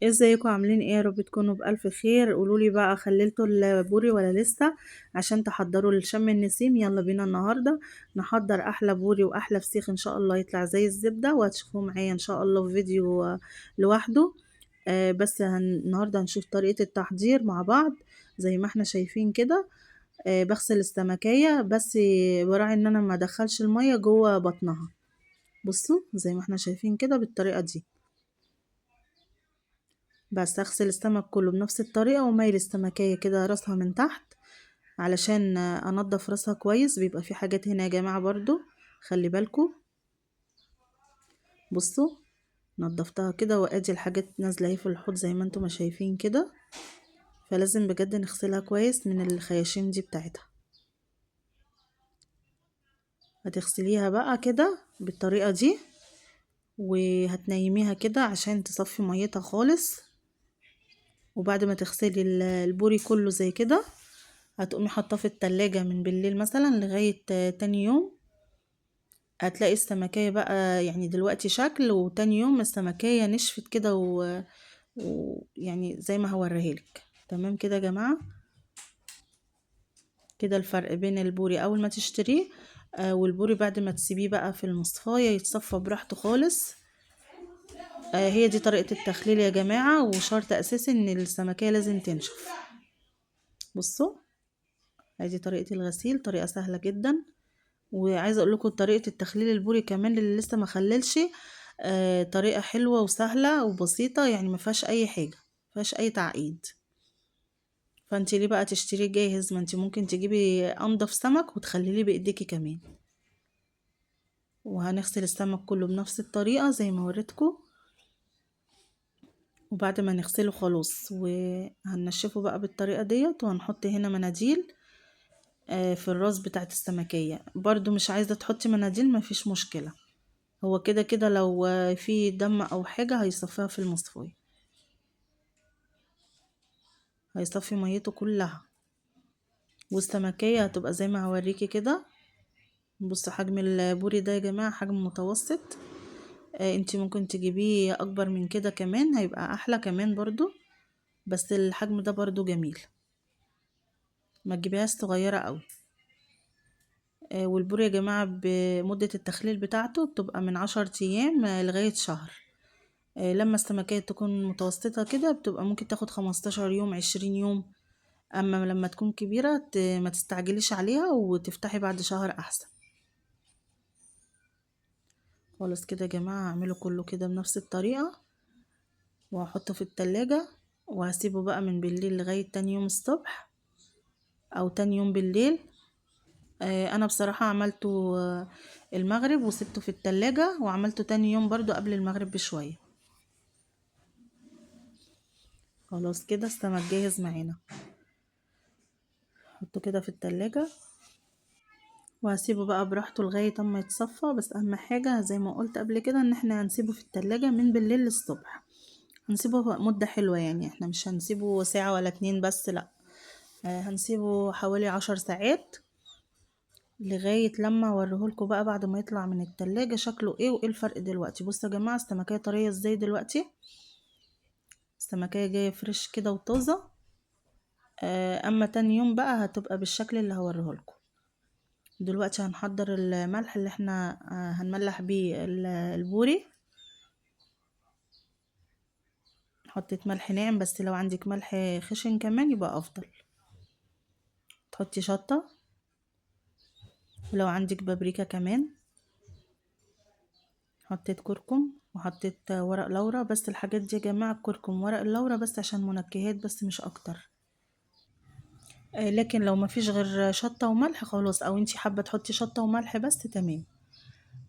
ازيكم عاملين ايه؟ يا رب تكونوا بألف خير. قولولي بقى، خللتوا البوري ولا لسه؟ عشان تحضروا لشم النسيم. يلا بينا النهارده نحضر احلى بوري واحلى فسيخ ان شاء الله يطلع زي الزبده، وهتشوفوه معايا ان شاء الله في فيديو لوحده. بس النهارده هنشوف طريقه التحضير مع بعض زي ما احنا شايفين كده. بغسل السمكيه بس، براعي ان انا ما ادخلش الميه جوه بطنها. بصوا زي ما احنا شايفين كده بالطريقه دي. بس اغسل السمك كله بنفس الطريقة وميل السمكية كده راسها من تحت علشان انضف راسها كويس. بيبقى في حاجات هنا يا جماعة برضو، خلي بالكم. بصوا نضفتها كده، وادي الحاجات نازلة اهي في الحوض زي ما انتم ما شايفين كده. فلازم بجد نغسلها كويس من الخياشيم دي بتاعتها. هتغسليها بقى كده بالطريقة دي، وهتنيميها كده عشان تصفي ميتها خالص. وبعد ما تغسلي البوري كله زي كده، هتقومي حاطاه في التلاجة من بالليل مثلا لغاية تاني يوم. هتلاقي السمكية بقى يعني دلوقتي شكل، وتاني يوم السمكية نشفت كده ويعني زي ما هوريهالك. تمام كده يا جماعة. كده الفرق بين البوري اول ما تشتريه والبوري بعد ما تسيبيه بقى في المصفاية يتصفى براحته خالص. هي دي طريقة التخليل يا جماعة، وشرط اساسي ان السمكية لازم تنشف. بصوا ادي طريقة الغسيل، طريقة سهلة جدا. وعايزه اقول لكم طريقه التخليل البوري كمان اللي لسه ما خللش، طريقه حلوه وسهله وبسيطه، يعني ما فيهاش اي حاجه، ما فيهاش اي تعقيد. فانت ليه بقى تشتريه جاهز؟ ما انت ممكن تجيبي انضف سمك وتخلليه بايديكي كمان. وهنغسل السمك كله بنفس الطريقه زي ما وريتكم. وبعد ما نغسله خلاص وهنشفه بقى بالطريقه ديت، وهنحط هنا مناديل في الراس بتاعت السمكيه. برضو مش عايزه تحطي مناديل ما فيش مشكله، هو كده كده لو في دم او حاجة هيصفيها في المصفاية، هيصفي ميته كلها. والسمكية هتبقى زي ما هوريكي كده. بصوا حجم البوري ده يا جماعة حجم متوسط. انتي ممكن تجيبيه اكبر من كده كمان، هيبقى احلى كمان برضو. بس الحجم ده برضو جميل، ما تجيبيهاش صغيرة قوي. والبوري يا جماعة بمدة التخليل بتاعته بتبقى من 10 ايام لغاية شهر. لما السمكية تكون متوسطة كده بتبقى ممكن تاخد 15 يوم 20 يوم. اما لما تكون كبيرة ما تستعجليش عليها وتفتحي بعد شهر احسن. خلاص كده يا جماعة اعملوا كله كده بنفس الطريقة، وهحطه في التلاجة. وهسيبه بقى من بالليل لغاية تاني يوم الصبح او تاني يوم بالليل. انا بصراحة عملته المغرب وسبته في التلاجة، وعملته تاني يوم برضو قبل المغرب بشوية. خلاص كده السمك جاهز معانا. حطه كده في التلاجة وهسيبه بقى براحته لغاية اما يتصفى. بس اهم حاجة زي ما قلت قبل كده ان احنا هنسيبه في التلاجة من بالليل للصبح. هنسيبه مدة حلوة، يعني احنا مش هنسيبه ساعة ولا 2 بس، لا. هنسيبه حوالي 10 ساعات لغاية لما اوريهولكوا بقى بعد ما يطلع من التلاجة شكله ايه وايه الفرق دلوقتي. بصوا يا جماعة السمكية طرية ازاي دلوقتي، السمكية جاية فريش كده وطازة. اما تاني يوم بقى هتبقى بالشكل اللي هوريهولكوا. دلوقتي هنحضر الملح اللي احنا هنملح بيه البوري. حطيت ملح ناعم، بس لو عندك ملح خشن كمان يبقى افضل. تحطي شطة، ولو عندك بابريكا كمان. حطيت كركم وحطيت ورق لورا، بس الحاجات دي يا جماعة الكركم ورق اللورا بس عشان منكهات بس مش اكتر. لكن لو مفيش غير شطة وملح خلاص، او انتي حابة تحطي شطة وملح بس تمام.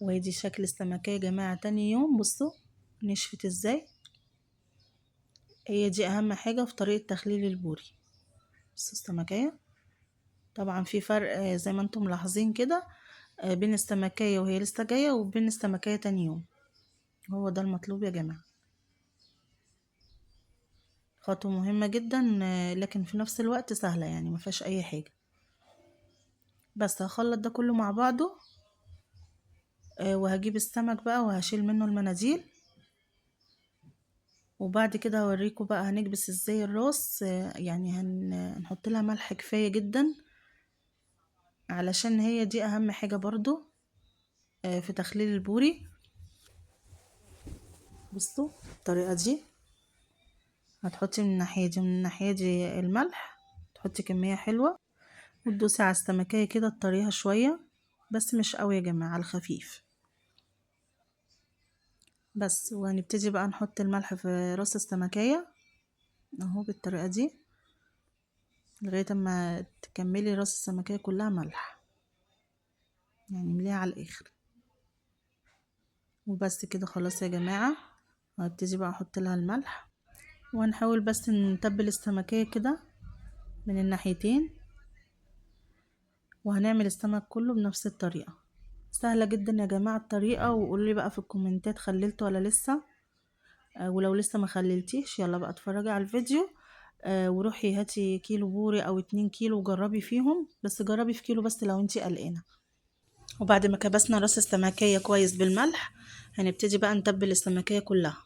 وادي شكل السمكية يا جماعة تاني يوم. بصوا نشفت ازاي، هي دي اهم حاجة في طريقة تخليل البوري. بصوا السمكية طبعا في فرق زي ما انتم ملاحظين كده بين السمكية وهي لسه جاية وبين السمكية تاني يوم. هو ده المطلوب يا جماعة. خطوة مهمة جدا لكن في نفس الوقت سهلة، يعني ما فيهاش اي حاجة. بس هخلط ده كله مع بعضه وهجيب السمك بقى وهشيل منه المناديل. وبعد كده هوريكم بقى هنكبس ازاي الراس. يعني هنحط لها ملح كفاية جدا، علشان هي دي اهم حاجة برضو في تخليل البوري. بصوا الطريقة دي، هتحطي من الناحية دي ومن الناحية دي الملح، تحطي كمية حلوة وتدوسي على السمكية كده تطريها شوية، بس مش قوي يا جماعة، على الخفيف بس. وهنبتدي بقى نحط الملح في راس السمكية اهو بالطريقة دي، لغاية اما تكملي راس السمكية كلها ملح، يعني مليها على الاخر. وبس كده خلاص يا جماعة. وهبتدي بقى احط لها الملح، وهنحاول بس نتبل السمكية كده من الناحيتين، وهنعمل السمك كله بنفس الطريقة. سهلة جدا يا جماعة الطريقة، وقولوا لي بقى في الكومنتات خللت ولا لسه. ولو لسه ما خللتيش يلا بقى اتفرجي على الفيديو. وروحي هاتي كيلو بوري او 2 كيلو وجربي فيهم، بس جربي في كيلو بس لو انتي قلقانة. وبعد ما كبسنا راس السمكية كويس بالملح، هنبتدي بقى نتبل السمكية كلها.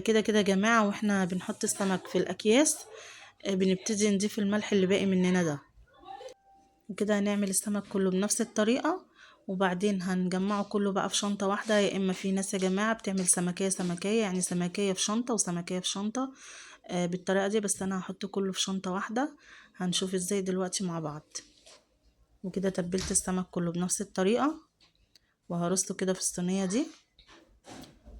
كده كده يا جماعة، واحنا بنحط السمك في الأكياس بنبتدي نضيف الملح اللي باقي مننا ده. وكده هنعمل السمك كله بنفس الطريقة، وبعدين هنجمعه كله بقى في شنطة واحدة. يا إما في ناس يا جماعة بتعمل سمكية سمكية، يعني سمكية في شنطة وسمكية في شنطة بالطريقة دي، بس أنا هحط كله في شنطة واحدة. هنشوف ازاي دلوقتي مع بعض. وكده تبلت السمك كله بنفس الطريقة، وهرصه كده في الصينية دي.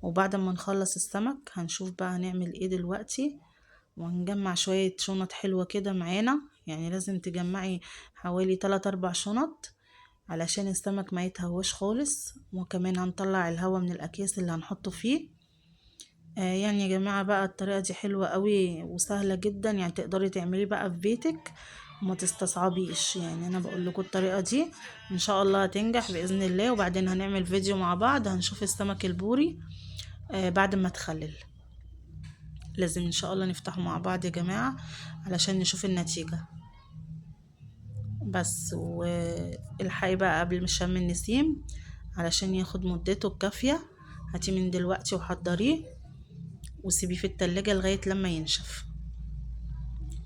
وبعد ما نخلص السمك هنشوف بقى هنعمل ايه دلوقتي. وهنجمع شوية شنط حلوة كده معانا، يعني لازم تجمعي حوالي 3-4 شنط علشان السمك ما يتهوش خالص. وكمان هنطلع الهواء من الأكياس اللي هنحطه فيه. يعني يا جماعة بقى الطريقة دي حلوة قوي وسهلة جدا، يعني تقدري تعملي بقى في بيتك وما تستصعبيش. يعني انا بقول لكم الطريقة دي ان شاء الله هتنجح بإذن الله. وبعدين هنعمل فيديو مع بعض هنشوف السمك البوري بعد ما تخلل. لازم ان شاء الله نفتحه مع بعض يا جماعة علشان نشوف النتيجة. بس والحقي بقى قبل ما شم النسيم علشان ياخد مدته الكافية. هاتي من دلوقتي وحضريه وسيبيه في التلاجة لغاية لما ينشف.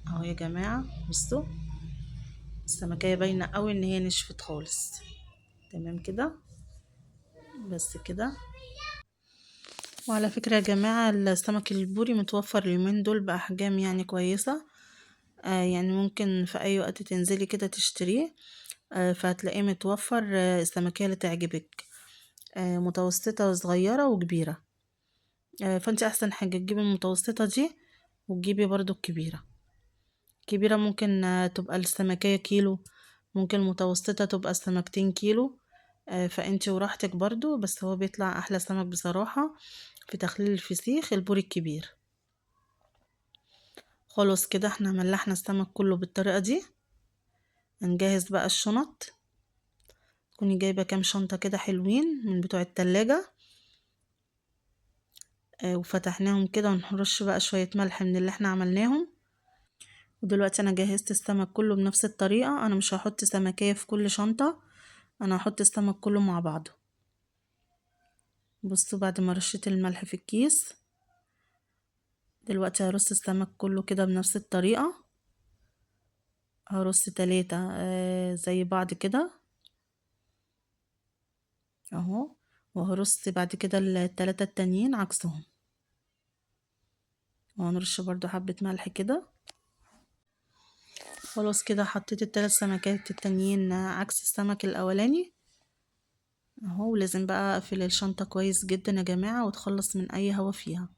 اهو يا جماعة بصوا السمكية باينة قوي ان هي نشفت خالص. تمام كده، بس كده. وعلى فكرة يا جماعة السمك البوري متوفر اليومين دول بأحجام يعني كويسة. يعني ممكن في أي وقت تنزلي كده تشتريه فهتلاقيه متوفر. السمكية اللي تعجبك متوسطة وصغيرة وكبيرة. فانت أحسن حاجة تجيبي المتوسطة دي، وتجيبي برضو الكبيرة. كبيرة ممكن تبقى السمكية كيلو، ممكن متوسطة تبقى السمكتين كيلو. فانتي وراحتك برضو، بس هو بيطلع احلى سمك بصراحة في تخليل الفسيخ البوري الكبير. خلاص كده احنا ملحنا السمك كله بالطريقة دي. هنجهز بقى الشنط. تكوني جايبة كام شنطة كده حلوين من بتوع التلاجة وفتحناهم كده، ونرش بقى شوية ملح من اللي احنا عملناهم. ودلوقتي انا جهزت السمك كله بنفس الطريقة. انا مش هحط سمكية في كل شنطة، انا هحط السمك كله مع بعضه. بصوا بعد ما رشيت الملح في الكيس، دلوقتي هرص السمك كله كده بنفس الطريقة. هرص 3 زي بعض كده اهو. وهرص بعد كده ال3 التانيين عكسهم، وهنرش برضو حبة ملح كده. خلاص كده حطيت ال3 سمكات التانيين عكس السمك الاولاني اهو. ولازم بقى اقفل الشنطة كويس جدا يا جماعة وتخلص من اي هوا فيها.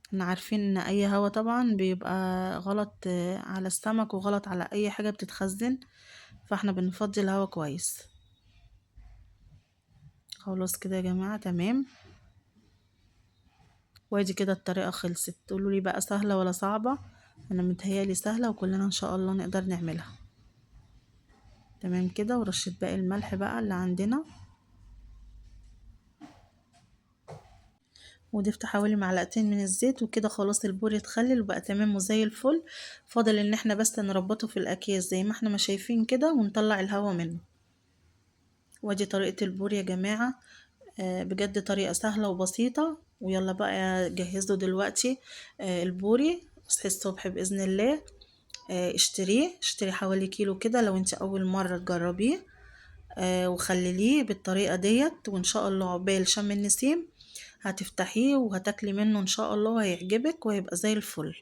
احنا عارفين ان اي هوا طبعا بيبقى غلط على السمك وغلط على اي حاجة بتتخزن، فاحنا بنفضي الهوا كويس. خلاص كده يا جماعة تمام. وادي كده الطريقة خلصت. تقولوا لي بقى سهلة ولا صعبة؟ انا متهيالي سهلة وكلنا ان شاء الله نقدر نعملها. تمام كده. ورشة باقي الملح بقى اللي عندنا، وضفت حوالي معلقتين من الزيت. وكده خلاص البوري اتخلل وبقى تمام وزي الفل. فاضل ان احنا بس نربطه في الاكياس زي ما احنا ما شايفين كده ونطلع الهواء منه. وادي طريقة البوري يا جماعة. بجد طريقة سهلة وبسيطة. ويلا بقى جهزوا دلوقتي البوري. اصحي الصبح بإذن الله، اشتري حوالي كيلو كده لو انت اول مرة تجربيه، وخلليه بالطريقة ديت، وان شاء الله عقبال شم النسيم هتفتحيه وهتاكلي منه ان شاء الله، وهيعجبك وهيبقى زي الفل.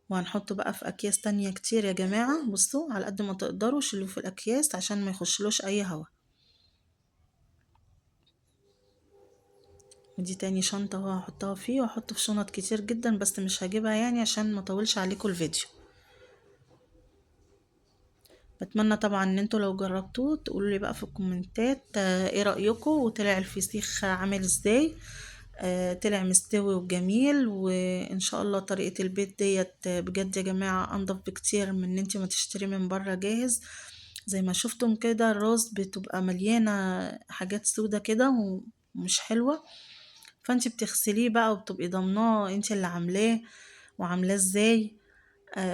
وهنحطه بقى في اكياس تانية كتير يا جماعة. بصوا على قد ما تقدروا شيلوه في الاكياس عشان ما يخشلوش اي هوا. ودي تاني شنطة اهو هحطها فيه، وهحطه في شنط كتير جدا بس مش هجيبها يعني عشان ما اطولش عليكم الفيديو. بتمنى طبعا ان انتوا لو جربتوه تقولوا لي بقى في الكومنتات ايه رأيكم، وطلع الفسيخ عامل ازاي. طلع مستوي وجميل، وان شاء الله طريقة البيت ديت بجد يا جماعة انضف بكتير من ان انتي ما تشتري من بره جاهز. زي ما شفتم كده الراس بتبقى مليانة حاجات سودة كده ومش حلوة، فانتي بتغسليه بقى وبتبقي ضمناه انتي اللي عاملاه وعاملاه ازاي.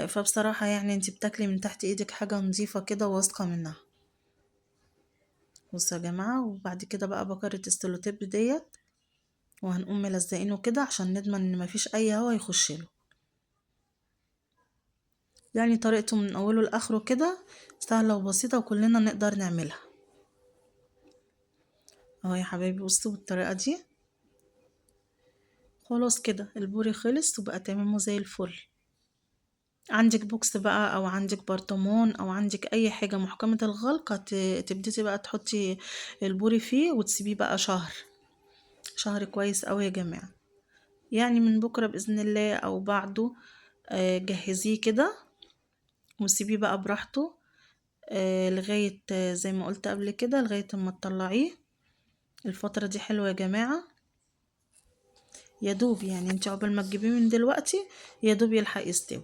فبصراحة يعني انتي بتاكلي من تحت ايدك حاجة نظيفة كده واثقة منها. بصوا يا جماعة، وبعد كده بقى بكرة السلوتيب ديت، وهنقوم ملزقينه كده عشان نضمن ان مفيش اي هوا يخشله. يعني طريقته من اوله لاخره كده سهلة وبسيطة وكلنا نقدر نعملها. اهو يا حبايبي بصوا بالطريقة دي. خلاص كده البوري خلص وبقى تمامه زي الفل. عندك بوكس بقى او عندك برطمان او عندك اي حاجة محكمة الغلق تبتدي بقى تحطي البوري فيه وتسيبيه بقى شهر كويس اوي يا جماعة. يعني من بكرة بإذن الله او بعده جهزيه كده وسيبيه بقى براحته لغاية زي ما قلت قبل كده لغاية اما تطلعيه. الفترة دي حلوة يا جماعة، يا دوب يعني انت عقبال ما تجيبيه من دلوقتي يا دوب يلحق يستوي.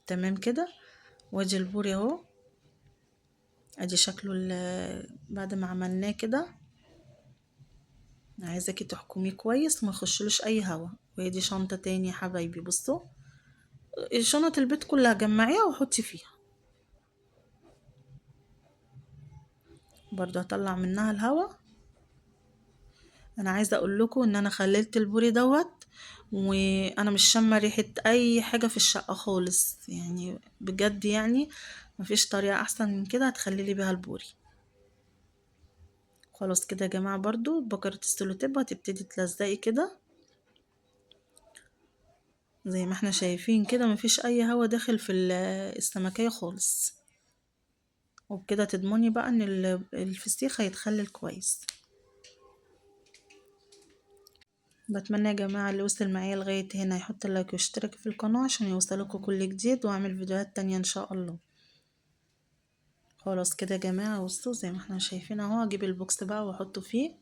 تمام كده. وادي البوري اهو، ادي شكله بعد ما عملناه كده. عايزاكي تحكميه كويس وما يخشلوش اي هوا. وادي شنطة تاني يا حبايبي بصوا، شنط البيت كلها جمعيها وحطي فيها. برضو هطلع منها الهوا. انا عايزه اقول لكم ان انا خللت البوري دوت وانا مش شامه ريحه اي حاجه في الشقه خالص، يعني بجد يعني مفيش طريقه احسن من كده هتخللي بيها البوري. خلاص كده يا جماعه، برضو بكرة السلوتيب هتبتدي تلزقي كده زي ما احنا شايفين كده، مفيش اي هوا داخل في السمكية خالص. وبكده تضمني بقى ان الفسيخ هيتخلل كويس. بتمنى يا جماعة اللي وصل معايا لغاية هنا يحط لايك ويشترك في القناة عشان يوصلكوا كل جديد، واعمل فيديوهات تانية ان شاء الله. خلاص كده يا جماعة بصوا زي ما احنا شايفين اهو، اجيب البوكس بقى واحطه فيه،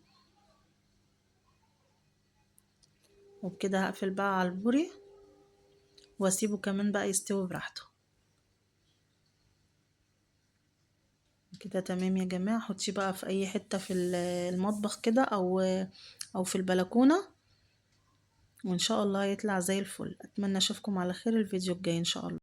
وبكده هقفل بقى على البوري واسيبه كمان بقى يستوي براحته. كده تمام يا جماعة. حطيه بقى في اي حتة في المطبخ كده او في البلكونة، وان شاء الله يطلع زي الفل. اتمنى اشوفكم على خير الفيديو الجاي ان شاء الله.